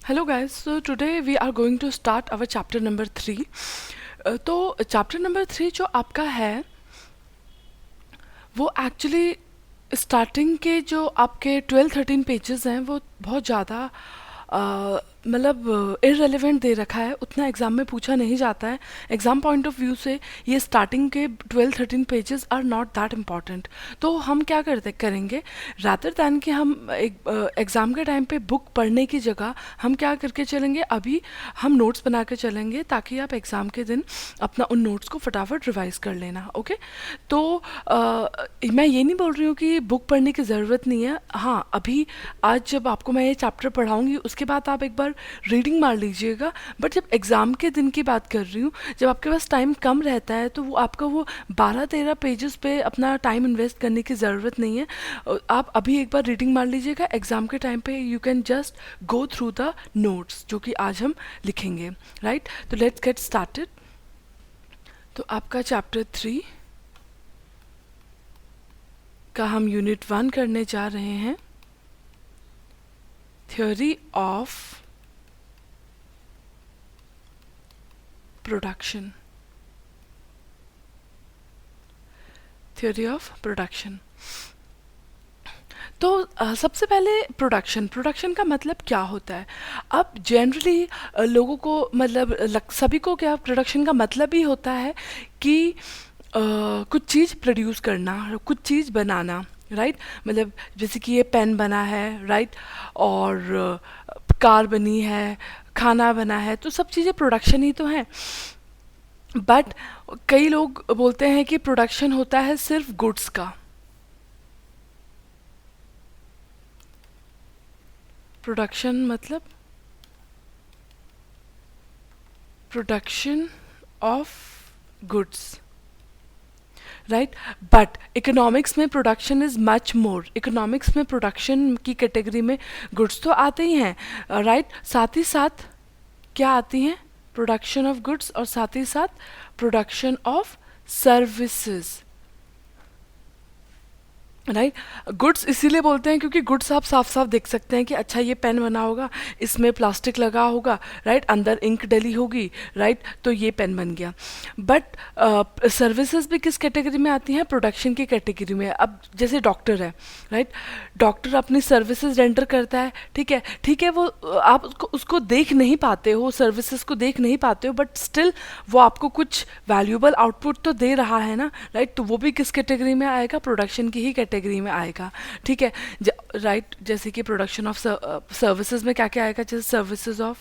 Hello guys, so today we are going to start our chapter number 3. तो chapter number 3 जो आपका है वो एक्चुअली स्टार्टिंग के जो आपके 12-13 पेजेस हैं वो बहुत ज़्यादा मतलब इररेलेवेंट दे रखा है, उतना एग्ज़ाम में पूछा नहीं जाता है। एग्ज़ाम पॉइंट ऑफ व्यू से ये स्टार्टिंग के 12-13 pages are not that important. तो हम क्या करेंगे, रादर दैन कि हम एक एग्ज़ाम के टाइम पे बुक पढ़ने की जगह हम क्या करके चलेंगे, अभी हम नोट्स बना के चलेंगे ताकि आप एग्ज़ाम के दिन अपना उन नोट्स को फटाफट रिवाइज कर लेना। ओके, तो मैं ये नहीं बोल रही हूँ कि बुक पढ़ने की ज़रूरत नहीं है। हाँ, अभी आज जब आपको मैं ये चैप्टर पढ़ाऊँगी उसके बाद आप एक बार रीडिंग मार लीजिएगा। बट जब एग्ज़ाम के दिन की बात कर रही हूँ, जब आपके पास टाइम कम रहता है तो वो आपका वो 12-13 पेजेस पे अपना टाइम इन्वेस्ट करने की ज़रूरत नहीं है। आप अभी एक बार रीडिंग मार लीजिएगा, एग्ज़ाम के टाइम पे you can just go through the notes जो कि आज हम लिखेंगे। राइट, तो लेट्स गेट स्टार्टेड। तो आपका चैप्टर 3 का हम यूनिट 1 करने जा रहे हैं, theory of production. Theory of production. तो सबसे पहले प्रोडक्शन का मतलब क्या होता है। अब जनरली लोगों को मतलब सभी को क्या प्रोडक्शन का मतलब ही होता है कि कुछ चीज़ प्रोड्यूस करना, कुछ चीज़ बनाना। राइट, मतलब जैसे कि ये पेन बना है, राइट, और कार बनी है, खाना बना है, तो सब चीज़ें प्रोडक्शन ही तो है। बट कई लोग बोलते हैं कि प्रोडक्शन होता है सिर्फ गुड्स का। प्रोडक्शन मतलब production of goods, right. But economics में production is much more. Economics में प्रोडक्शन की कैटेगरी में गुड्स तो आते ही हैं, राइट, साथ ही साथ क्या आती हैं, प्रोडक्शन ऑफ गुड्स और साथ ही साथ production of services. Right, goods इसीलिए बोलते हैं क्योंकि गुड्स आप साफ साफ देख सकते हैं कि अच्छा ये पेन बना होगा, इसमें प्लास्टिक लगा होगा, राइट, अंदर इंक डली होगी, राइट, तो ये पेन बन गया। बट सर्विसेज भी किस कैटेगरी में आती हैं, प्रोडक्शन की कैटेगरी में। अब जैसे डॉक्टर है, राइट, डॉक्टर अपनी सर्विसेज रेंडर करता है, ठीक है, ठीक है, वो आप उसको देख नहीं पाते हो, सर्विसेज को देख नहीं पाते हो, बट स्टिल वो आपको कुछ वैल्यूएबल आउटपुट तो दे रहा है ना, राइट, तो वो भी किस कैटेगरी में आएगा, प्रोडक्शन की ही कैटेगरी में आएगा। ठीक है, राइट, जैसे कि प्रोडक्शन ऑफ सर्विसेज में क्या क्या आएगा, जैसे सर्विसेज ऑफ,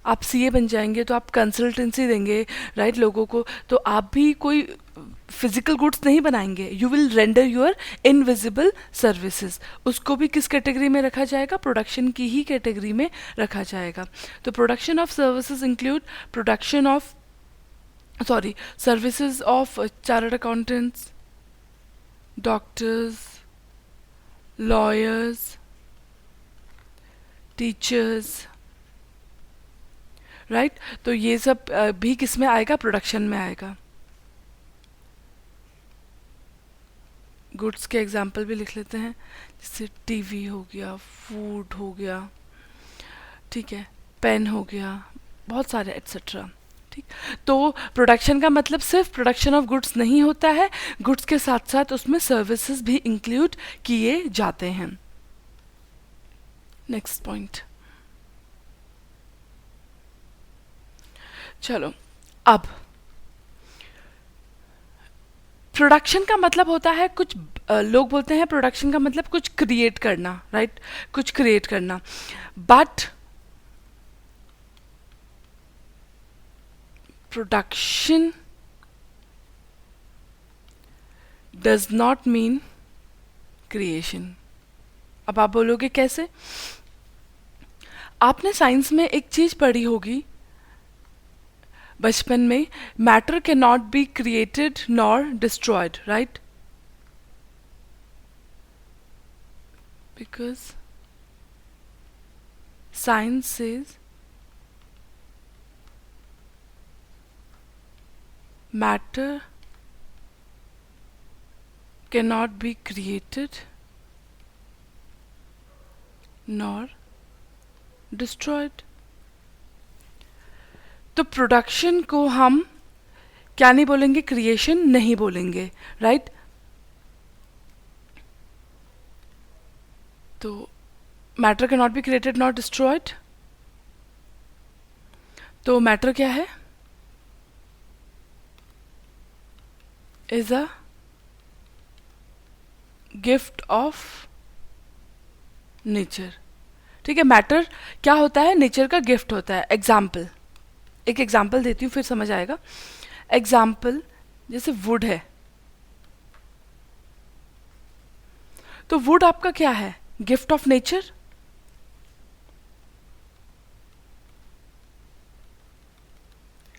आप सीए बन जाएंगे तो आप कंसल्टेंसी देंगे, राइट, लोगों को, तो आप भी कोई फिजिकल गुड्स नहीं बनाएंगे, you will render your invisible services. उसको भी किस कैटेगरी में रखा जाएगा, प्रोडक्शन की ही कैटेगरी में रखा जाएगा। तो production of services include production of services of chartered accountants, doctors, lawyers, teachers, right, तो ये सब भी किस में आएगा, प्रोडक्शन में आएगा। गुड्स के एग्जाम्पल भी लिख लेते हैं, जैसे टीवी हो गया, फूड हो गया, ठीक है, पेन हो गया, बहुत सारे एट्सेट्रा। ठीक, तो प्रोडक्शन का मतलब सिर्फ प्रोडक्शन ऑफ गुड्स नहीं होता है, गुड्स के साथ साथ उसमें सर्विसेज भी इंक्लूड किए जाते हैं। नेक्स्ट पॉइंट, चलो, अब प्रोडक्शन का मतलब होता है कुछ, लोग बोलते हैं प्रोडक्शन का मतलब कुछ क्रिएट करना, राइट, कुछ क्रिएट करना। But production does not mean creation. अब आप बोलोगे कैसे, आपने साइंस में एक चीज पढ़ी होगी बचपन में, matter can not be created nor destroyed, right, because science says matter cannot be created nor destroyed. तो प्रोडक्शन को हम क्या नहीं बोलेंगे, क्रिएशन नहीं बोलेंगे, राइट। तो matter can not be created not destroyed. तो मैटर क्या है, is a gift of nature. ठीक है, मैटर क्या होता है, नेचर का गिफ्ट होता है। एग्जाम्पल, एक एग्जाम्पल देती हूँ फिर समझ आएगा। एग्जाम्पल जैसे वुड है, तो वुड आपका क्या है, गिफ्ट ऑफ नेचर।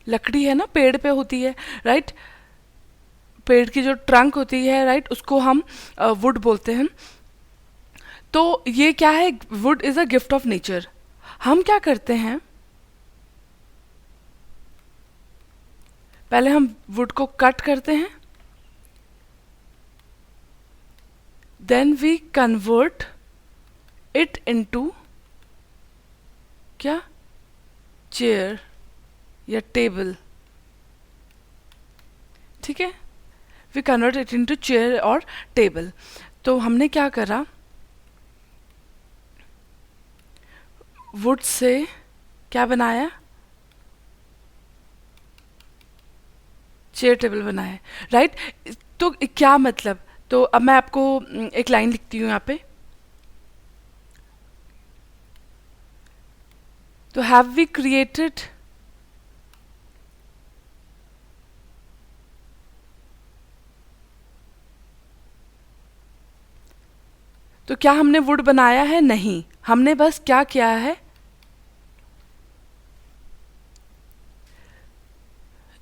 लकड़ी है ना, पेड़ पे होती है, राइट। पेड़ की जो ट्रंक होती है, राइट, उसको हम वुड बोलते हैं। तो ये क्या है, would is a gift of nature. हम क्या करते हैं, पहले हम वुड को कट करते हैं, then we convert it into क्या, चेयर या टेबल। ठीक है, we convert it into chair और टेबल। तो हमने क्या करा, वुड से क्या बनाया, चेयर टेबल बनाया, राइट। तो क्या मतलब, तो अब मैं आपको एक लाइन लिखती हूँ यहाँ पे। तो हैव वी क्रिएटेड तो क्या हमने वुड बनाया है, नहीं, हमने बस क्या किया है,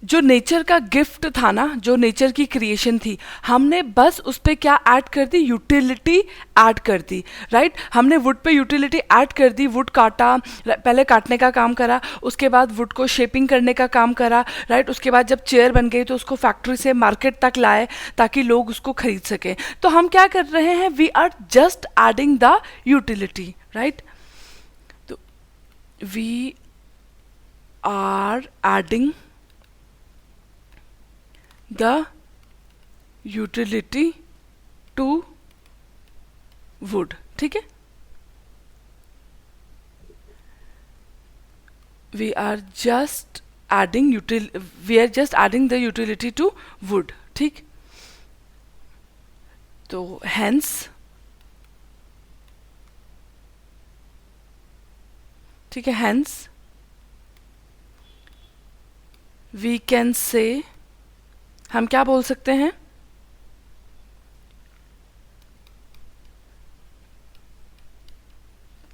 जो नेचर का गिफ्ट था ना, जो नेचर की क्रिएशन थी, हमने बस उस पर क्या ऐड कर दी, यूटिलिटी ऐड कर दी, राइट। हमने वुड पे यूटिलिटी ऐड कर दी, वुड काटा, पहले काटने का काम करा, उसके बाद वुड को शेपिंग करने का काम करा, राइट। उसके बाद जब चेयर बन गई तो उसको फैक्ट्री से मार्केट तक लाए ताकि लोग उसको खरीद सकें। तो हम क्या कर रहे हैं, we are just adding the utility, right. तो we are adding the utility to wood। ठीक है, we are just adding the utility to wood। ठीक, तो hence ठीक है, hence we can say, हम क्या बोल सकते हैं,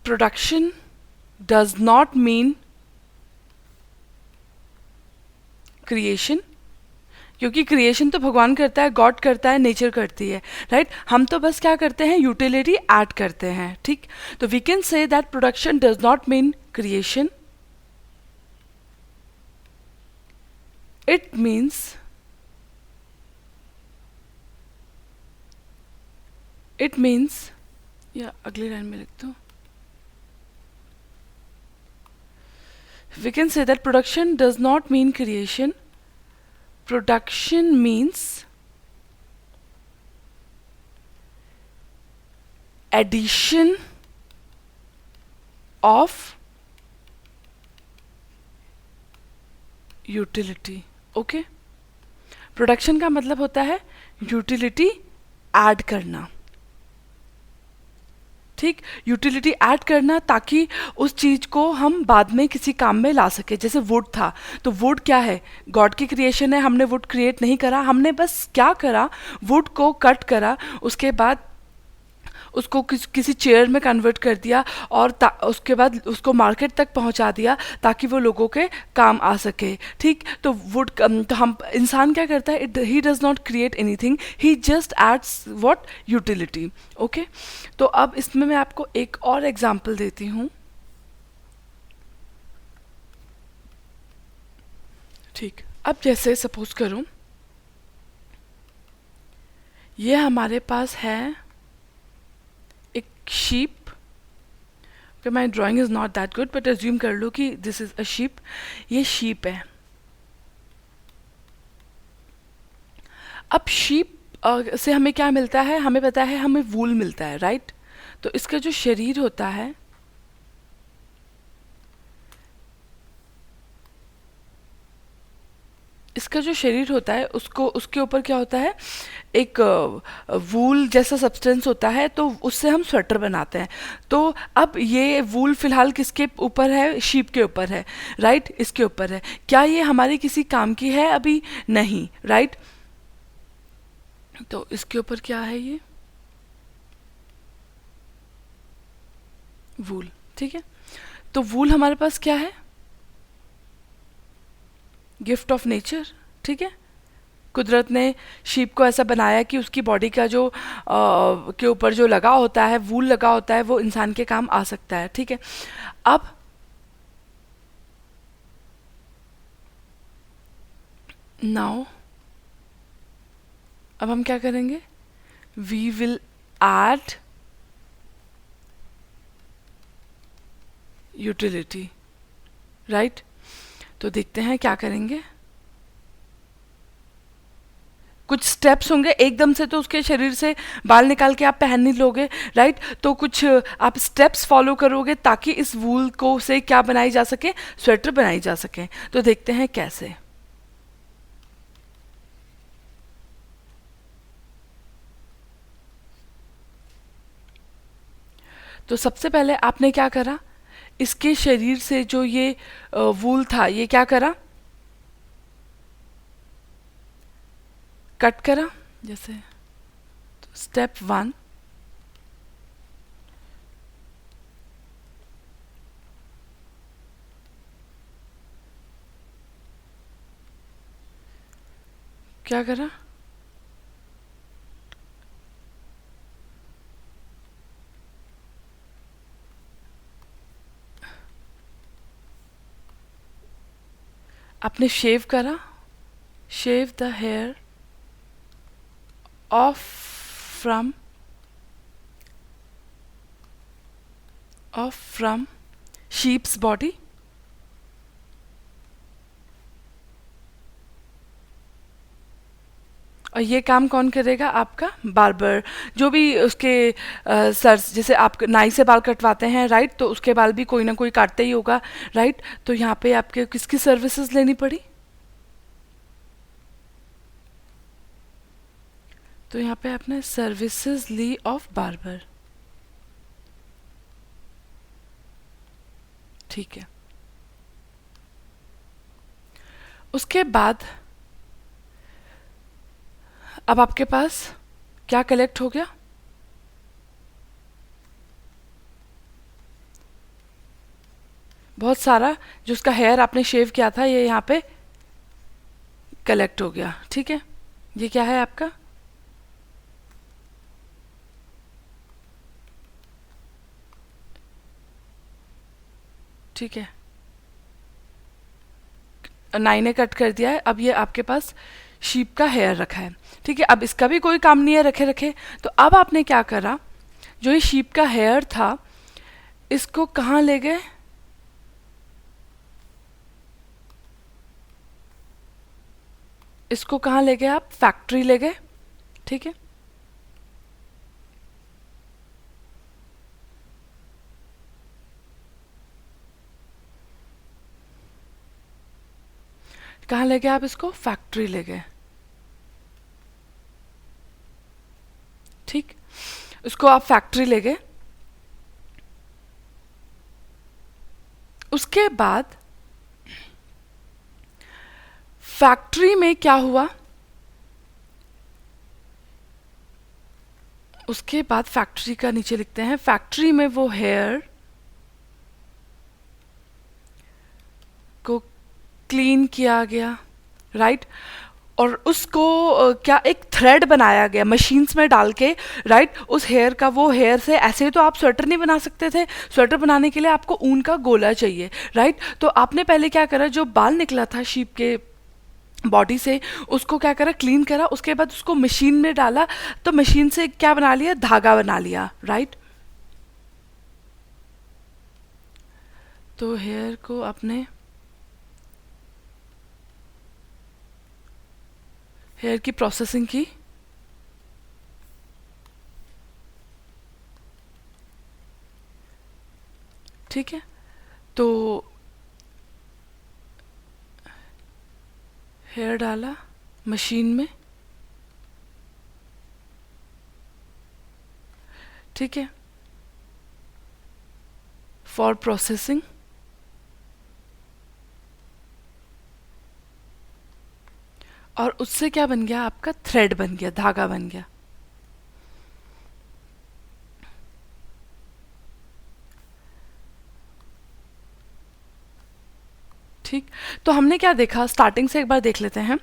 production does not mean creation, क्योंकि क्रिएशन तो भगवान करता है, गॉड करता है, नेचर करती है, राइट। हम तो बस क्या करते हैं, यूटिलिटी ऐड करते हैं। ठीक, तो we can say that production does not mean creation, it means या अगली लाइन में लिखता हूँ, we can say that production does not mean creation, production means addition of utility। Okay, production का मतलब होता है यूटिलिटी ऐड करना। ठीक, यूटिलिटी ऐड करना ताकि उस चीज को हम बाद में किसी काम में ला सके। जैसे वुड था, तो वुड क्या है, गॉड की क्रिएशन है, हमने वुड क्रिएट नहीं करा, हमने बस क्या करा, वुड को कट करा, उसके बाद उसको किसी चेयर में कन्वर्ट कर दिया और उसके बाद उसको मार्केट तक पहुंचा दिया ताकि वो लोगों के काम आ सके। ठीक, तो वुड तो हम इंसान क्या करता है, he does not create anything, he just ads what, utility. Okay, तो अब इसमें मैं आपको एक और एग्जांपल देती हूँ। ठीक, अब जैसे सपोज करूँ ये हमारे पास है एक शीप, कि माई drawing is not that good, but assume कर लो कि दिस इज़ अ शीप, ये शीप है. अब शीप से हमें क्या मिलता है, हमें पता है हमें वूल मिलता है, राइट. तो इसका जो शरीर होता है, इसका जो शरीर होता है उसको, उसके ऊपर क्या होता है, एक वूल जैसा सब्सटेंस होता है, तो उससे हम स्वेटर बनाते हैं. तो अब ये वूल फिलहाल किसके ऊपर है, शीप के ऊपर है, राइट, इसके ऊपर है. क्या ये हमारे किसी काम की है, अभी नहीं, राइट. तो इसके ऊपर क्या है, ये वूल, ठीक है. तो वूल हमारे पास क्या है, गिफ्ट ऑफ नेचर, ठीक है. कुदरत ने शीप को ऐसा बनाया कि उसकी बॉडी का जो के ऊपर जो लगा होता है, वूल लगा होता है, वो इंसान के काम आ सकता है, ठीक है. अब नाउ, अब हम क्या करेंगे, we will add utility, right. तो देखते हैं क्या करेंगे. कुछ स्टेप्स होंगे, एकदम से तो उसके शरीर से बाल निकाल के आप पहन नहीं लोगे, राइट. तो कुछ आप स्टेप्स फॉलो करोगे ताकि इस वूल को से क्या बनाई जा सके, स्वेटर बनाई जा सके. तो देखते हैं कैसे. तो सबसे पहले आपने क्या करा, इसके शरीर से जो ये वूल था, ये क्या करा, कट करा जैसे. तो स्टेप 1, क्या करा, आपने शेव करा, shave the hair off from sheep's body. और ये काम कौन करेगा, आपका बार्बर, जो भी उसके सर, जैसे आप नाई से बाल कटवाते हैं, राइट, तो उसके बाल भी कोई ना कोई काटते ही होगा, राइट. तो यहाँ पे आपके किसकी सर्विसेज लेनी पड़ी, तो यहाँ पे आपने सर्विसेज ली ऑफ बार्बर, ठीक है. उसके बाद अब आपके पास क्या कलेक्ट हो गया, बहुत सारा जो उसका हेयर आपने शेव किया था, ये यहाँ पे कलेक्ट हो गया, ठीक है. ये क्या है आपका, ठीक है, नाई ने कट कर दिया है. अब ये आपके पास शीप का हेयर रखा है, ठीक है. अब इसका भी कोई काम नहीं है रखे रखे. तो अब आपने क्या करा, जो ये शीप का हेयर था, इसको कहाँ ले गए, इसको कहाँ ले गए आप, फैक्ट्री ले गए, ठीक है. कहाँ ले गए आप इसको, फैक्ट्री ले गए, ठीक. उसको आप फैक्ट्री ले गए. उसके बाद फैक्ट्री में क्या हुआ, उसके बाद फैक्ट्री का नीचे लिखते हैं, फैक्ट्री में वो हेयर को क्लीन किया गया, राइट. और उसको क्या एक थ्रेड बनाया गया मशीन्स में डाल के, राइट. उस हेयर का, वो हेयर से ऐसे तो आप स्वेटर नहीं बना सकते थे, स्वेटर बनाने के लिए आपको ऊन का गोला चाहिए, राइट. तो आपने पहले क्या करा, जो बाल निकला था शीप के बॉडी से, उसको क्या करा, क्लीन करा. उसके बाद उसको मशीन में डाला, तो मशीन से क्या बना लिया, धागा बना लिया, राइट. तो हेयर को आपने हेयर की प्रोसेसिंग की, ठीक है। तो हेयर डाला मशीन में, ठीक है, फॉर प्रोसेसिंग। और उससे क्या बन गया, आपका थ्रेड बन गया, धागा बन गया। ठीक, तो हमने क्या देखा, स्टार्टिंग से एक बार देख लेते हैं।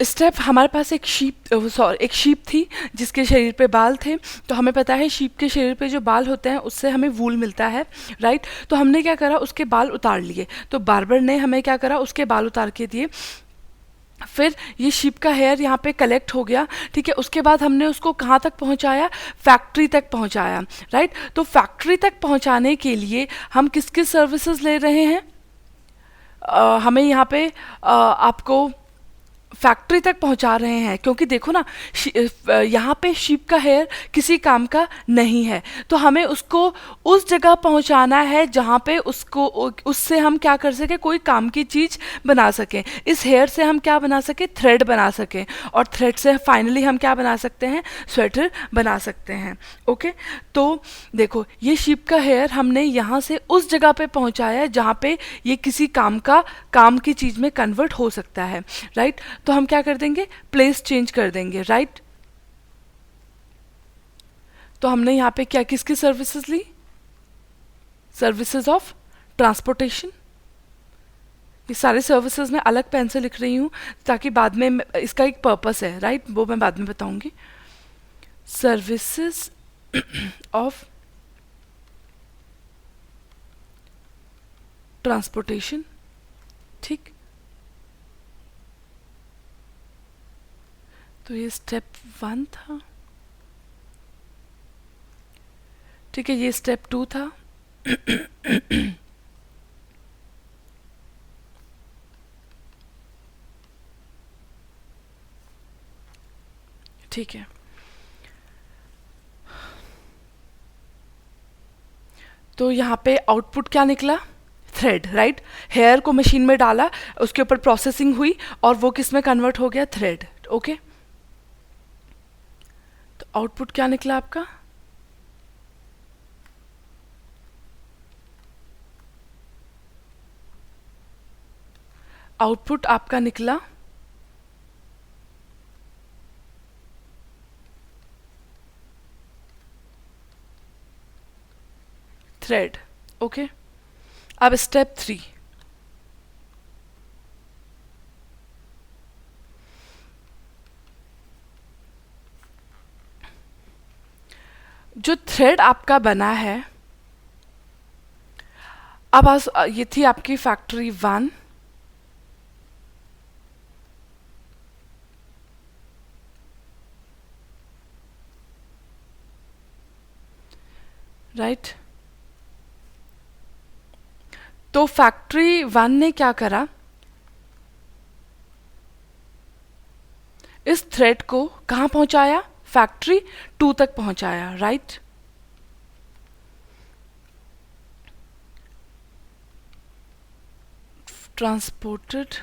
स्टेप, हमारे पास एक शीप थी जिसके शरीर पे बाल थे। तो हमें पता है शीप के शरीर पे जो बाल होते हैं उससे हमें वूल मिलता है, राइट। तो हमने क्या करा, उसके बाल उतार लिए। तो बार्बर ने हमें क्या करा, उसके बाल उतार के दिए। फिर ये शीप का हेयर यहाँ पे कलेक्ट हो गया, ठीक है। उसके बाद हमने उसको कहाँ तक पहुँचाया, फैक्ट्री तक पहुँचाया, राइट। तो फैक्ट्री तक पहुँचाने के लिए हम किस किस सर्विसेज ले रहे हैं, हमें यहाँ पे आपको फैक्ट्री तक पहुंचा रहे हैं, क्योंकि देखो ना, यहाँ पे शीप का हेयर किसी काम का नहीं है। तो हमें उसको उस जगह पहुंचाना है जहाँ पे उसको उससे हम क्या कर सके, कोई काम की चीज़ बना सकें। इस हेयर से हम क्या बना सके, थ्रेड बना सकें। और थ्रेड से फाइनली हम क्या बना सकते हैं, स्वेटर बना सकते हैं। ओके, तो देखो ये शीप का हेयर हमने यहाँ से उस जगह पे पहुँचाया जहाँ पे ये किसी काम की चीज़ में कन्वर्ट हो सकता है, राइट। तो हम क्या कर देंगे, प्लेस चेंज कर देंगे, राइट। तो हमने यहाँ पे क्या, किसकी सर्विसेज ली, सर्विसेज ऑफ ट्रांसपोर्टेशन। ये सारे सर्विसेज मैं अलग पेन से लिख रही हूँ ताकि बाद में इसका एक पर्पस है, राइट, वो मैं बाद में बताऊंगी। सर्विसेज ऑफ ट्रांसपोर्टेशन, ठीक। तो ये स्टेप 1 था, ठीक है। ये स्टेप 2 था, ठीक है। तो यहाँ पे आउटपुट क्या निकला, थ्रेड, राइट। हेयर को मशीन में डाला, उसके ऊपर प्रोसेसिंग हुई और वो किस में कन्वर्ट हो गया, थ्रेड। ओके, तो आउटपुट क्या निकला आपका, आउटपुट आपका निकला थ्रेड। ओके, अब स्टेप 3, जो थ्रेड आपका बना है, अब ये थी आपकी फैक्ट्री 1, राइट। तो फैक्ट्री 1 ने क्या करा, इस थ्रेड को कहाँ पहुंचाया, फैक्ट्री 2 तक पहुंचाया, राइट। ट्रांसपोर्टेड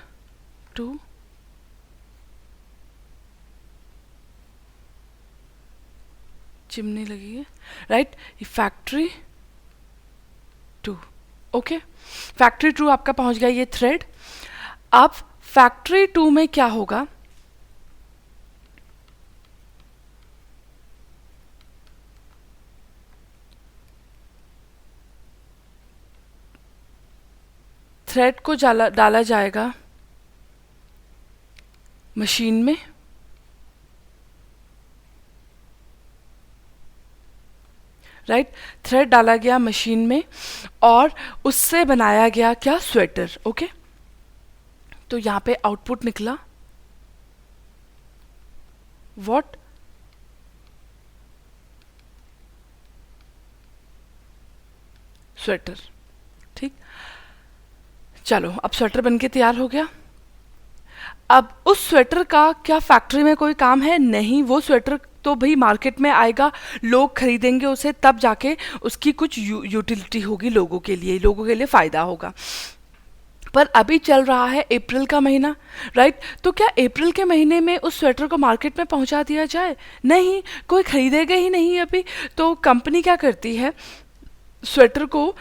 टू चिमनी लगी है, राइट। Factory 2, okay. फैक्ट्री 2 आपका पहुंच गया ये थ्रेड। अब फैक्ट्री 2 में क्या होगा, थ्रेड को डाला जाएगा मशीन में, राइट। थ्रेड डाला गया मशीन में और उससे बनाया गया क्या, स्वेटर। ओके, तो यहाँ पे आउटपुट निकला व्हाट, स्वेटर, ठीक, चलो अब स्वेटर बनके तैयार हो गया। अब उस स्वेटर का क्या फैक्ट्री में कोई काम है? नहीं, वो स्वेटर तो भाई मार्केट में आएगा, लोग खरीदेंगे उसे, तब जाके उसकी कुछ यूटिलिटी होगी लोगों के लिए, लोगों के लिए फ़ायदा होगा। पर अभी चल रहा है अप्रैल का महीना, राइट? तो क्या अप्रैल के महीने में उस स्वेटर को मार्केट में पहुंचा दिया जाए? नहीं, कोई खरीदेगा ही नहीं अभी। तो कंपनी क्या करती है, स्वेटर को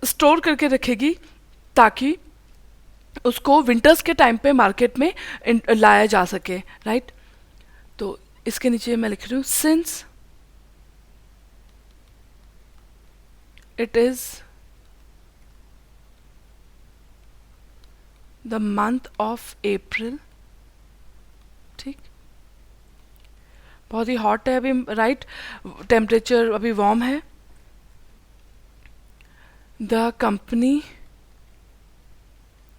स्टोर करके रखेगी ताकि उसको विंटर्स के टाइम पे मार्केट में लाया जा सके, राइट? तो इसके नीचे मैं लिख रही हूँ, since it is the month of April, ठीक, बहुत ही हॉट है अभी, राइट? टेम्परेचर अभी वार्म है। The company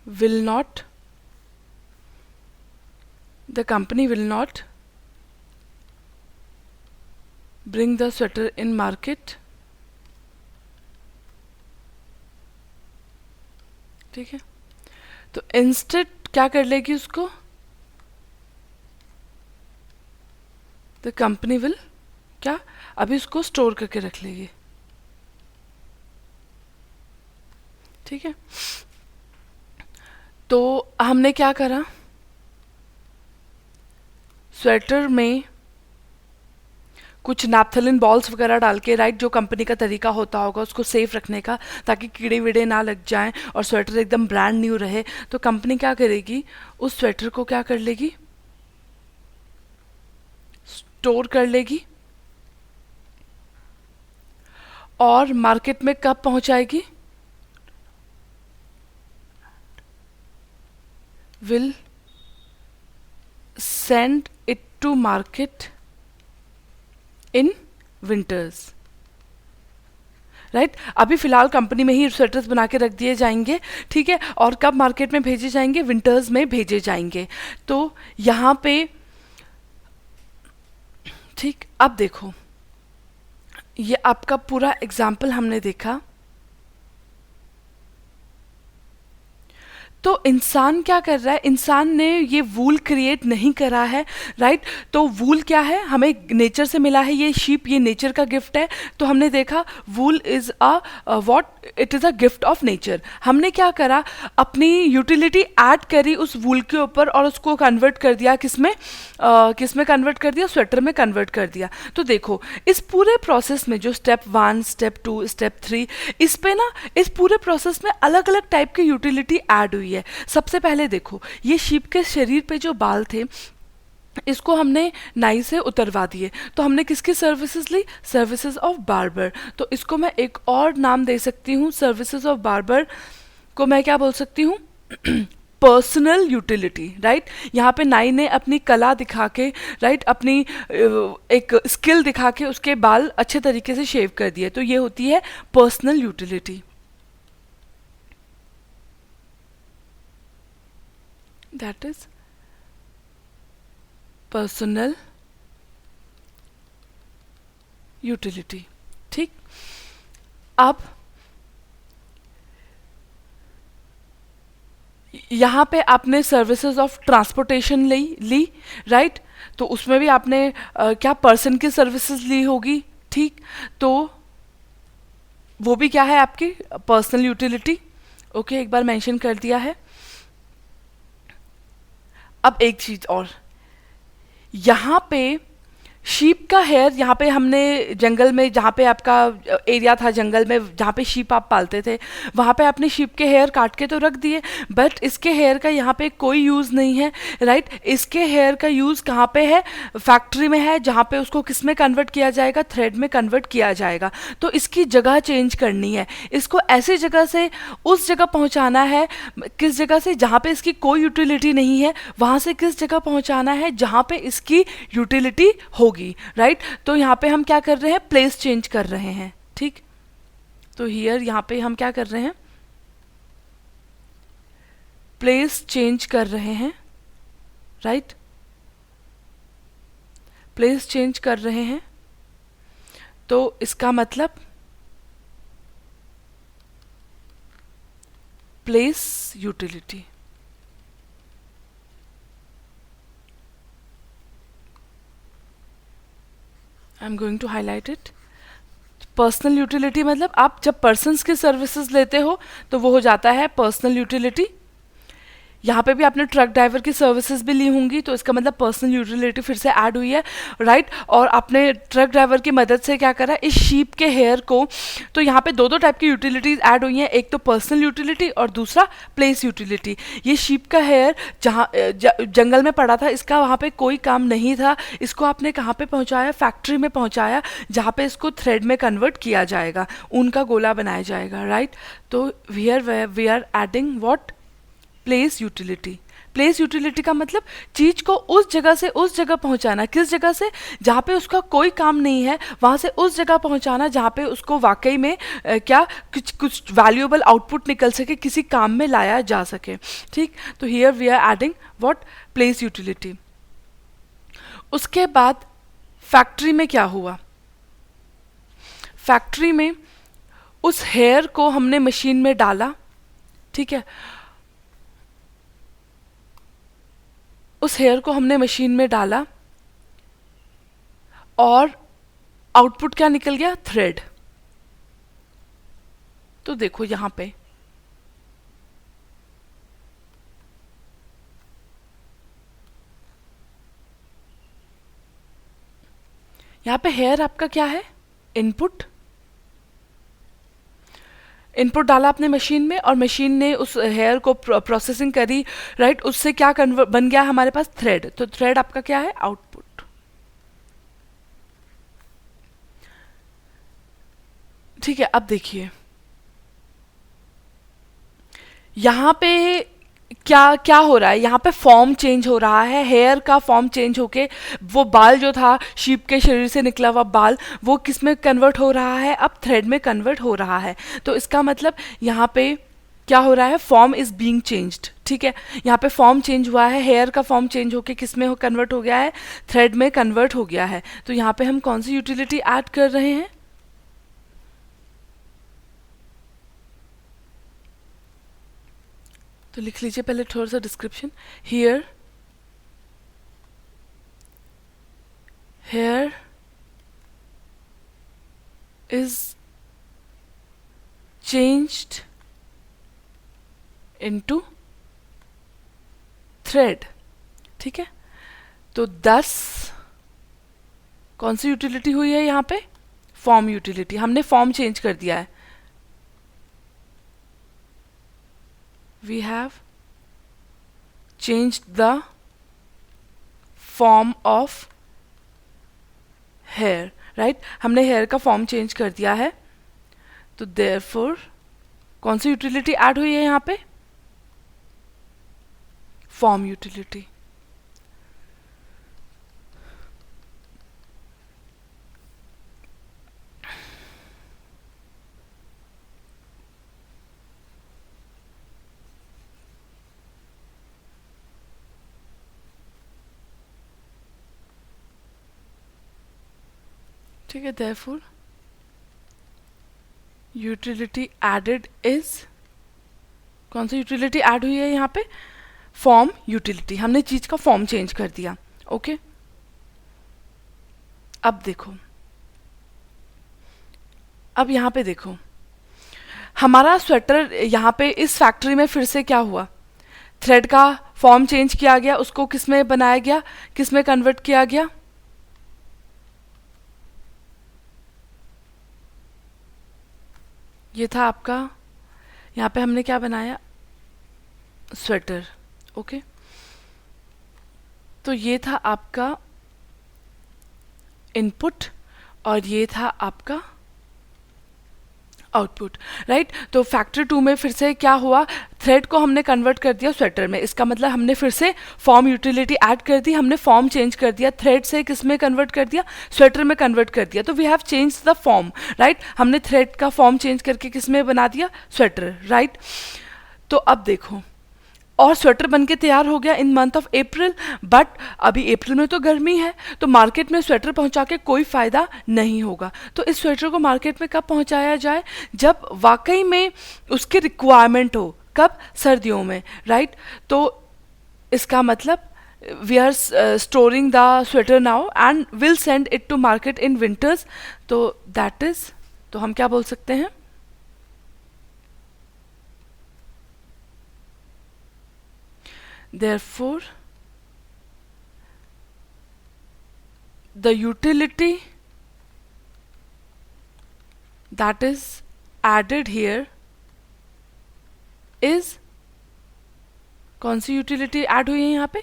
will not bring the sweater in market, ठीक है? तो इंस्टेड क्या कर लेगी उसको, द कंपनी विल क्या, अभी उसको स्टोर करके रख लेगी, ठीक है? तो हमने क्या करा, स्वेटर में कुछ नैप्थलिन बॉल्स वगैरह डाल के, राइट, जो कंपनी का तरीका होता होगा उसको सेफ रखने का, ताकि कीड़े वीड़े ना लग जाएं और स्वेटर एकदम ब्रांड न्यू रहे। तो कंपनी क्या करेगी, उस स्वेटर को क्या कर लेगी, स्टोर कर लेगी और मार्केट में कब पहुंचाएगी, will send it to market in winters, right? अभी फिलहाल कंपनी में ही स्वेटर्स बना के रख दिए जाएंगे, ठीक है? और कब मार्केट में भेजे जाएंगे, विंटर्स में भेजे जाएंगे। तो यहाँ पे, ठीक, अब देखो, ये आपका पूरा एग्जाम्पल हमने देखा। तो इंसान क्या कर रहा है, इंसान ने ये वूल क्रिएट नहीं करा है, राइट? तो वूल क्या है, हमें नेचर से मिला है, ये शीप, ये नेचर का गिफ्ट है। तो हमने देखा वूल is a what, it is a gift of nature. हमने क्या करा, अपनी यूटिलिटी ऐड करी उस वूल के ऊपर और उसको कन्वर्ट कर दिया किसमें, किसमें कन्वर्ट कर दिया, स्वेटर में कन्वर्ट कर दिया। तो देखो इस पूरे प्रोसेस में जो स्टेप 1, स्टेप 2, स्टेप 3, इस पे ना, इस पूरे प्रोसेस में अलग अलग टाइप की यूटिलिटी ऐड हुई है। सबसे पहले देखो, ये शीप के शरीर पे जो बाल थे, इसको हमने नाई से उतरवा दिए। तो हमने किसकी सर्विसेज ली, सर्विसेज ऑफ बार्बर। तो इसको मैं एक और नाम दे सकती हूँ, सर्विसेज ऑफ बार्बर को मैं क्या बोल सकती हूँ, पर्सनल यूटिलिटी, राइट? यहाँ पे नाई ने अपनी कला दिखा के, राइट, अपनी एक स्किल दिखा के उसके बाल अच्छे तरीके से शेव कर दिए। तो ये होती है personal utility, that is personal utility, ठीक? अब यहाँ पे आपने सर्विसेज ऑफ ट्रांसपोर्टेशन ली, राइट? तो उसमें भी आपने क्या पर्सन की सर्विसेज ली होगी, ठीक? तो वो भी क्या है, आपकी पर्सनल यूटिलिटी। ओके, एक बार मेंशन कर दिया है। अब एक चीज और, यहाँ पे शीप का हेयर, यहाँ पे हमने जंगल में, जहाँ पे आपका एरिया था जंगल में, जहाँ पे शीप आप पालते थे, वहाँ पे आपने शीप के हेयर काट के तो रख दिए, बट इसके हेयर का यहाँ पे कोई यूज़ नहीं है, राइट? इसके हेयर का यूज़ कहाँ पे है, फैक्ट्री में है, जहाँ पे उसको किस में कन्वर्ट किया जाएगा, थ्रेड में कन्वर्ट किया जाएगा। तो इसकी जगह चेंज करनी है, इसको ऐसी जगह से उस जगह पहुँचाना है, किस जगह से जहाँ पे इसकी कोई यूटिलिटी नहीं है, वहाँ से किस जगह पहुँचाना है जहाँ पे इसकी यूटिलिटी होगी, राइट? तो यहाँ पे हम क्या कर रहे हैं, प्लेस चेंज कर रहे हैं, ठीक? तो हियर यहाँ पे हम क्या कर रहे हैं, प्लेस चेंज कर रहे हैं, राइट? प्लेस चेंज कर रहे हैं। तो इसका मतलब place utility. I am going to highlight it. Personal utility मतलब आप जब पर्सन्स की सर्विसेज लेते हो तो वो हो जाता है पर्सनल यूटिलिटी। यहाँ पे भी आपने ट्रक ड्राइवर की सर्विसेज भी ली होंगी, तो इसका मतलब पर्सनल यूटिलिटी फिर से ऐड हुई है, राइट। और आपने ट्रक ड्राइवर की मदद से क्या करा, इस शीप के हेयर को, तो यहाँ पे दो दो टाइप की यूटिलिटीज ऐड हुई हैं, एक तो पर्सनल यूटिलिटी और दूसरा प्लेस यूटिलिटी। ये शीप का हेयर जहाँ जंगल में पड़ा था, इसका वहाँ पे कोई काम नहीं था, इसको आपने कहाँ पे पहुँचाया, फैक्ट्री में पहुँचाया, जहाँ पे इसको थ्रेड में कन्वर्ट किया जाएगा, ऊन का गोला बनाया जाएगा, राइट। तो we are adding what, place utility. Place utility का मतलब चीज को उस जगह से उस जगह पहुंचाना, किस जगह से, जहाँ पे उसका कोई काम नहीं है वहां से उस जगह पहुंचाना जहाँ पे उसको वाकई में क्या कुछ कुछ वैल्यूएबल आउटपुट निकल सके, किसी काम में लाया जा सके, ठीक। तो here we are adding what, place utility. उसके बाद फैक्ट्री में क्या हुआ, फैक्ट्री में उस हेयर को हमने मशीन में डाला, ठीक है, उस हेयर को हमने मशीन में डाला और आउटपुट क्या निकल गया, थ्रेड। तो देखो यहां पे हेयर आपका क्या है, इनपुट। इनपुट डाला आपने मशीन में और मशीन ने उस हेयर को प्रोसेसिंग करी, राइट। उससे क्या बन गया हमारे पास, थ्रेड। तो थ्रेड आपका क्या है, आउटपुट। ठीक है, अब देखिए यहां पे क्या क्या हो रहा है, यहाँ पे फॉर्म चेंज हो रहा है, हेयर का फॉर्म चेंज होके वो बाल जो था शीप के शरीर से निकला हुआ बाल, वो किस में कन्वर्ट हो रहा है, अब थ्रेड में कन्वर्ट हो रहा है। तो इसका मतलब यहाँ पे क्या हो रहा है, फॉर्म इज बीइंग चेंज्ड, ठीक है। यहाँ पे फॉर्म चेंज हुआ है, हेयर का फॉर्म चेंज होके किस में कन्वर्ट हो गया है, थ्रेड में कन्वर्ट हो गया है। तो यहाँ पे हम कौन सी यूटिलिटी ऐड कर रहे हैं, तो लिख लीजिए पहले थोड़ा सा description. Here here is changed into thread, ठीक है। तो 10 कौन सी यूटिलिटी हुई है यहाँ पे, फॉर्म यूटिलिटी। हमने फॉर्म चेंज कर दिया है, we have changed the form of hair, right। हमने हेयर का फॉर्म चेंज कर दिया है, तो therefore कौन सी यूटिलिटी ऐड हुई है यहाँ पे, फॉर्म यूटिलिटी। ठीक है, therefore यूटिलिटी एडेड इज, कौन सी यूटिलिटी ऐड हुई है यहाँ पे, फॉर्म यूटिलिटी। हमने चीज का फॉर्म चेंज कर दिया, ओके। अब देखो, अब यहाँ पे देखो हमारा स्वेटर यहाँ पे इस फैक्ट्री में फिर से क्या हुआ, थ्रेड का फॉर्म चेंज किया गया, उसको किस में बनाया गया, किस में कन्वर्ट किया गया, ये था आपका, यहाँ पे हमने क्या बनाया, स्वेटर, ओके। तो ये था आपका इनपुट और ये था आपका आउटपुट, राइट। तो फैक्टर 2 में फिर से क्या हुआ, थ्रेड को हमने कन्वर्ट कर दिया स्वेटर में, इसका मतलब हमने फिर से फॉर्म यूटिलिटी ऐड कर दी, हमने फॉर्म चेंज कर दिया, थ्रेड से किस में कन्वर्ट कर दिया, स्वेटर में कन्वर्ट कर दिया। तो we have change the form, right. हमने थ्रेड का फॉर्म चेंज करके किस में बना दिया, स्वेटर, राइट। तो अब देखो, और स्वेटर बनके तैयार हो गया इन मंथ ऑफ अप्रैल, बट अभी अप्रैल में तो गर्मी है, तो मार्केट में स्वेटर पहुंचा के कोई फायदा नहीं होगा। तो इस स्वेटर को मार्केट में कब पहुंचाया जाए, जब वाकई में उसकी रिक्वायरमेंट हो, कब? सर्दियों में, राइट? तो इसका मतलब we are storing the sweater now and will send it to market in winters, तो दैट इज, तो हम क्या बोल सकते हैं? Therefore, the utility that is added here is, कौन सी यूटिलिटी ऐड हुई है यहाँ पे?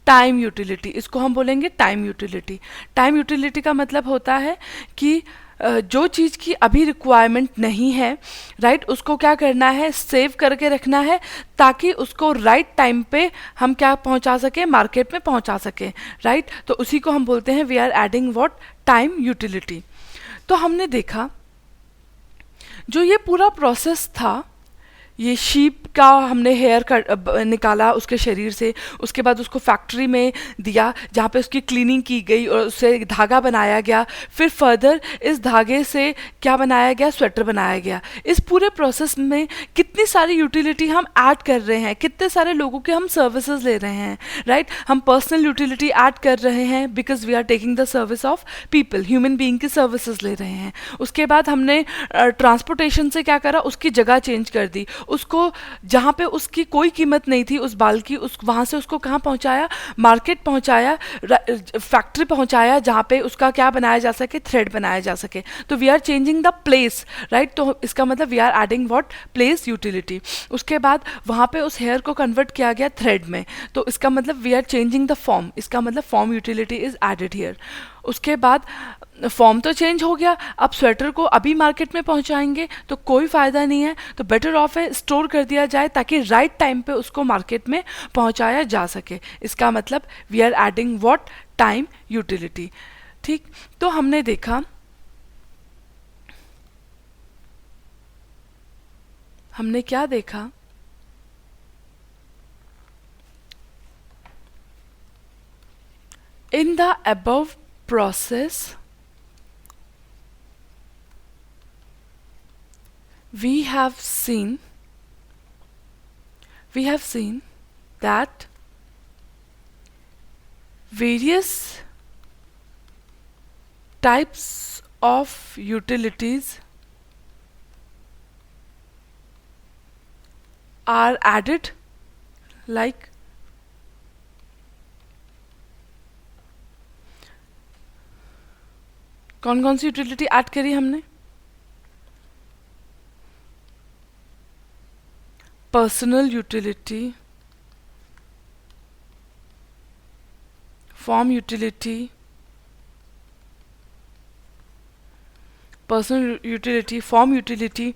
Time utility. इसको हम बोलेंगे टाइम यूटिलिटी। टाइम यूटिलिटी का मतलब होता है कि जो चीज़ की अभी रिक्वायरमेंट नहीं है, राइट, उसको क्या करना है? सेव करके रखना है, ताकि उसको राइट टाइम पे हम क्या पहुंचा सके? मार्केट में पहुंचा सके, राइट? तो उसी को हम बोलते हैं we are adding what? Time utility. तो हमने देखा जो ये पूरा प्रोसेस था, ये शीप का हमने हेयर निकाला उसके शरीर से, उसके बाद उसको फैक्ट्री में दिया जहाँ पे उसकी क्लीनिंग की गई और उससे धागा बनाया गया, फिर फर्दर इस धागे से क्या बनाया गया? स्वेटर बनाया गया। इस पूरे प्रोसेस में कितनी सारी यूटिलिटी हम ऐड कर रहे हैं, कितने सारे लोगों के हम सर्विसेज ले रहे हैं, राइट? हम पर्सनल यूटिलिटी ऐड कर रहे हैं because we are taking the service of people, human being की सर्विसेज ले रहे हैं। उसके बाद हमने ट्रांसपोर्टेशन से क्या करा? उसकी जगह चेंज कर दी, उसको जहाँ पे उसकी कोई कीमत नहीं थी उस बाल की, उस वहाँ से उसको कहाँ पहुँचाया? मार्केट पहुँचाया, फैक्ट्री पहुँचाया जहाँ पे उसका क्या बनाया जा सके? थ्रेड बनाया जा सके। तो we are changing the place, right? तो इसका मतलब we are adding what? Place utility. उसके बाद वहाँ पे उस हेयर को कन्वर्ट किया गया थ्रेड में, तो इसका मतलब we are changing the form, इसका मतलब form utility is added here. उसके बाद फॉर्म तो चेंज हो गया, अब स्वेटर को अभी मार्केट में पहुंचाएंगे तो कोई फ़ायदा नहीं है, तो बेटर ऑफ है स्टोर कर दिया जाए ताकि राइट टाइम पे उसको मार्केट में पहुंचाया जा सके। इसका मतलब we are adding what? Time utility. ठीक, तो हमने देखा, हमने क्या देखा? In the above process we have seen that various types of utilities are added, like कौन कौन सी यूटिलिटी ऐड करी हमने? Personal utility, form utility, personal utility, form utility,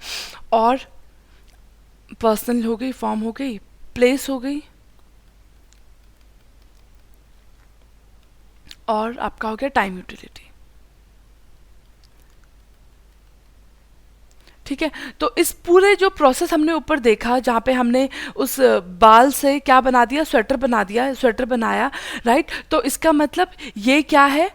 और पर्सनल हो गई, फॉर्म हो गई, प्लेस हो गई, और आपका हो गया टाइम यूटिलिटी। ठीक है, तो इस पूरे जो प्रोसेस हमने ऊपर देखा जहाँ पे हमने उस बाल से क्या बना दिया? स्वेटर बना दिया, स्वेटर बनाया, राइट? तो इसका मतलब ये क्या है?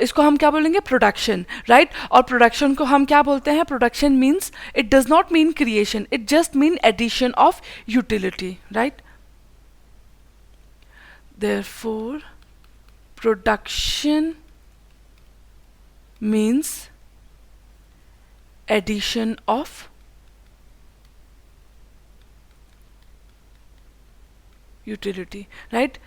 इसको हम क्या बोलेंगे? Production, right? और प्रोडक्शन को हम क्या बोलते हैं? Production means, it does not mean creation, it just mean addition of utility, right? Therefore production means addition of utility, right?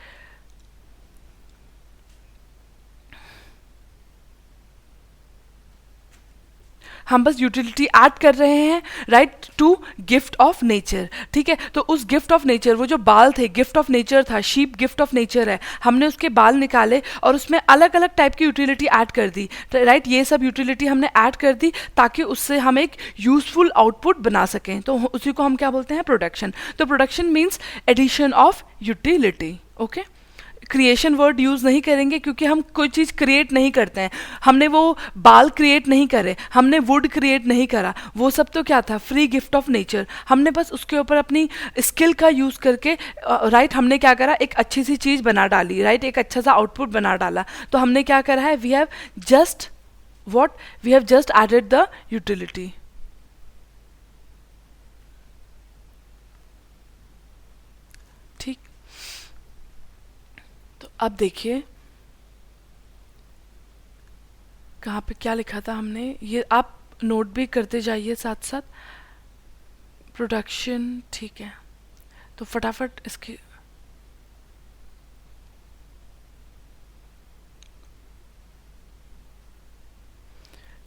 हम बस यूटिलिटी ऐड कर रहे हैं, right, to gift of nature. ठीक है, तो उस गिफ्ट ऑफ नेचर, वो जो बाल थे गिफ्ट ऑफ नेचर था, शीप गिफ्ट ऑफ नेचर है, हमने उसके बाल निकाले और उसमें अलग अलग टाइप की यूटिलिटी ऐड कर दी, राइट? ये सब यूटिलिटी हमने ऐड कर दी ताकि उससे हम एक यूजफुल आउटपुट बना सकें, तो उसी को हम क्या बोलते हैं? प्रोडक्शन। तो production means addition of utility. Okay, creation word use नहीं करेंगे क्योंकि हम कोई चीज़ क्रिएट नहीं करते हैं, हमने वो बाल क्रिएट नहीं करे, हमने वुड क्रिएट नहीं करा, वो सब तो क्या था? Free gift of nature. हमने बस उसके ऊपर अपनी स्किल का यूज़ करके, राइट, हमने क्या करा? एक अच्छी सी चीज़ बना डाली, राइट, एक अच्छा सा आउटपुट बना डाला। तो हमने क्या करा है? We have just what? We have just added the utility. अब देखिए कहाँ पे क्या लिखा था हमने, ये आप नोट भी करते जाइए साथ साथ। प्रोडक्शन, ठीक है, तो फटाफट इसकी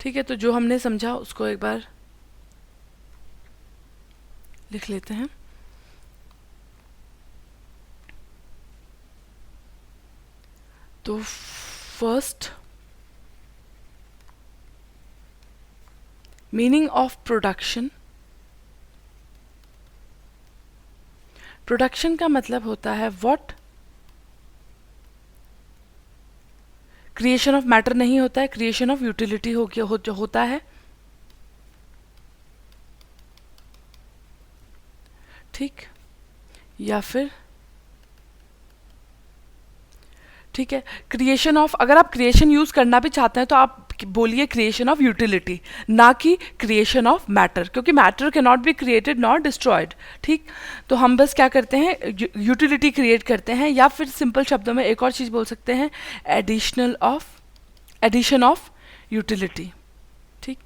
ठीक है, तो जो हमने समझा उसको एक बार लिख लेते हैं। तो first, meaning of production. Production का मतलब होता है व्हाट, क्रिएशन ऑफ मैटर नहीं होता है, क्रिएशन ऑफ यूटिलिटी होता है। ठीक, या फिर ठीक है, क्रिएशन ऑफ, अगर आप क्रिएशन यूज करना भी चाहते हैं तो आप बोलिए क्रिएशन ऑफ यूटिलिटी, ना कि क्रिएशन ऑफ मैटर, क्योंकि matter can not be created not destroyed. ठीक, तो हम बस क्या करते हैं, यूटिलिटी क्रिएट करते हैं, या फिर सिंपल शब्दों में एक और चीज बोल सकते हैं, एडिशन ऑफ यूटिलिटी। ठीक,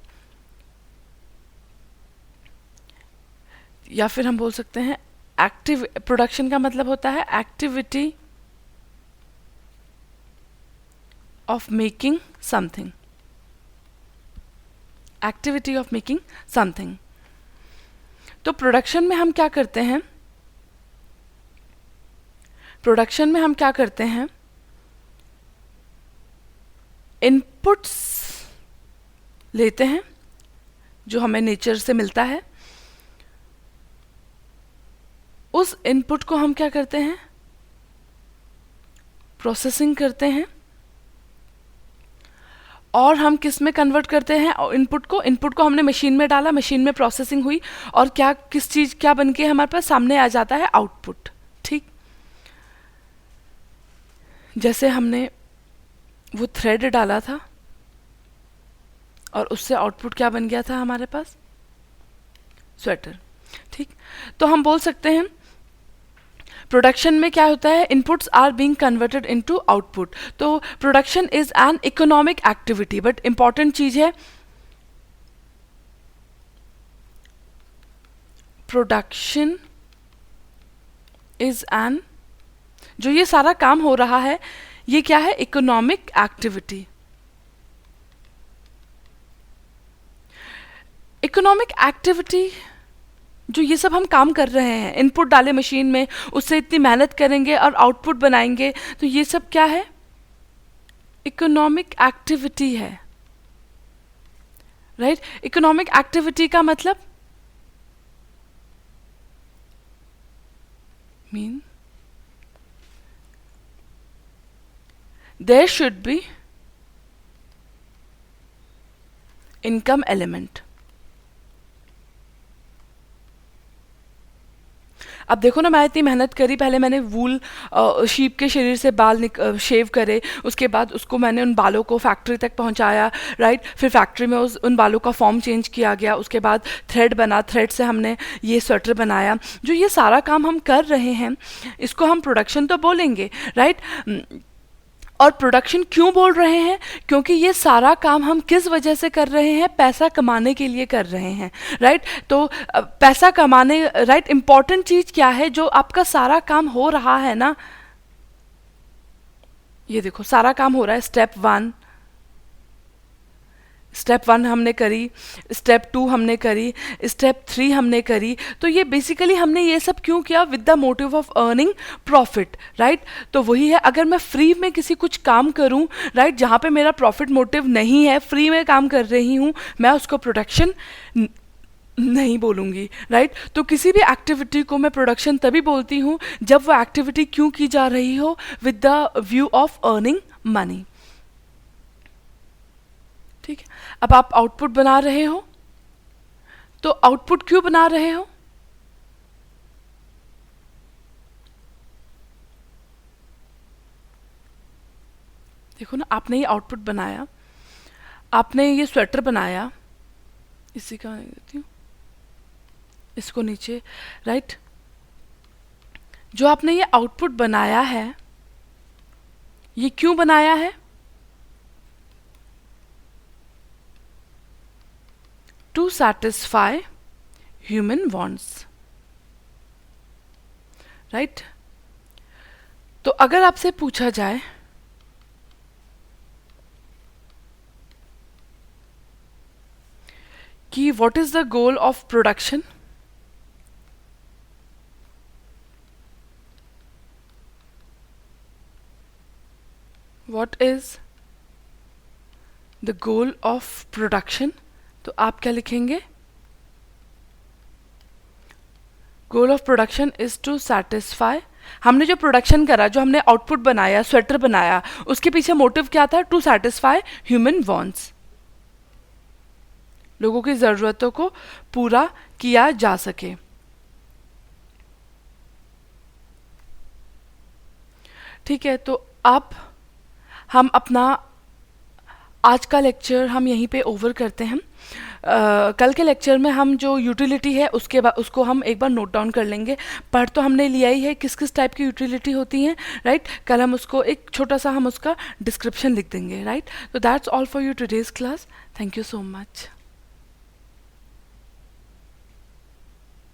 या फिर हम बोल सकते हैं एक्टिव, प्रोडक्शन का मतलब होता है activity of making something, activity of making something. तो प्रोडक्शन में हम क्या करते हैं, प्रोडक्शन में हम क्या करते हैं, इनपुट्स लेते हैं जो हमें नेचर से मिलता है, उस इनपुट को हम क्या करते हैं, प्रोसेसिंग करते हैं, और हम किस में कन्वर्ट करते हैं इनपुट को हमने मशीन में डाला, मशीन में प्रोसेसिंग हुई, और क्या किस चीज क्या बन के हमारे पास सामने आ जाता है, आउटपुट। ठीक, जैसे हमने वो थ्रेड डाला था और उससे आउटपुट क्या बन गया था हमारे पास, स्वेटर। ठीक, तो हम बोल सकते हैं प्रोडक्शन में क्या होता है, inputs are being converted into output. तो production is an economic activity, but important चीज है, प्रोडक्शन इज एन, जो ये सारा काम हो रहा है ये क्या है, इकोनॉमिक एक्टिविटी। इकोनॉमिक एक्टिविटी, जो ये सब हम काम कर रहे हैं, इनपुट डाले मशीन में, उससे इतनी मेहनत करेंगे और आउटपुट बनाएंगे, तो ये सब क्या है, इकोनॉमिक एक्टिविटी है। राइट, इकोनॉमिक एक्टिविटी का मतलब mean there should be income element. अब देखो ना, मैं इतनी मेहनत करी, पहले मैंने वूल शीप के शरीर से बाल शेव करे, उसके बाद उसको मैंने उन बालों को फैक्ट्री तक पहुंचाया, राइट, फिर फैक्ट्री में उन बालों का फॉर्म चेंज किया गया, उसके बाद थ्रेड बना, थ्रेड से हमने ये स्वेटर बनाया। जो ये सारा काम हम कर रहे हैं इसको हम प्रोडक्शन तो बोलेंगे, राइट। और प्रोडक्शन क्यों बोल रहे हैं, क्योंकि ये सारा काम हम किस वजह से कर रहे हैं, पैसा कमाने के लिए कर रहे हैं, राइट। तो पैसा कमाने, राइट, इंपॉर्टेंट चीज क्या है, जो आपका सारा काम हो रहा है ना, ये देखो सारा काम हो रहा है, स्टेप वन हमने करी, स्टेप 2 हमने करी, स्टेप 3 हमने करी। तो ये बेसिकली हमने ये सब क्यों किया, with the motive of earning profit, right. तो वही है, अगर मैं फ्री में किसी कुछ काम करूं, राइट, जहां पे मेरा प्रॉफिट मोटिव नहीं है, फ्री में काम कर रही हूं, मैं उसको प्रोडक्शन नहीं बोलूंगी, राइट। तो किसी भी एक्टिविटी को मैं प्रोडक्शन तभी बोलती हूं जब वो एक्टिविटी क्यों की जा रही हो, with the view of earning money. ठीक है, अब आप आउटपुट बना रहे हो, तो आउटपुट क्यों बना रहे हो, देखो ना, आपने ये आउटपुट बनाया, आपने ये स्वेटर बनाया, इसी का देती हूँ, इसको नीचे, राइट। जो आपने ये आउटपुट बनाया है, ये क्यों बनाया है? To satisfy human wants, right? तो अगर आपसे पूछा जाए कि what is the goal of production, what is the goal of production, तो आप क्या लिखेंगे? Goal of production is to satisfy, हमने जो प्रोडक्शन करा, जो हमने आउटपुट बनाया, स्वेटर बनाया, उसके पीछे मोटिव क्या था? टू सेटिस्फाई ह्यूमन वांट्स, लोगों की ज़रूरतों को पूरा किया जा सके। ठीक है, तो अब हम अपना आज का लेक्चर हम यहीं पे ओवर करते हैं। कल के लेक्चर में हम जो यूटिलिटी है उसके बाद उसको हम एक बार नोट डाउन कर लेंगे। पढ़ तो हमने लिया ही है किस किस टाइप की यूटिलिटी होती हैं, राइट? कल हम उसको एक छोटा सा हम उसका डिस्क्रिप्शन लिख देंगे, राइट? तो that's all for you today's class. Thank you so much.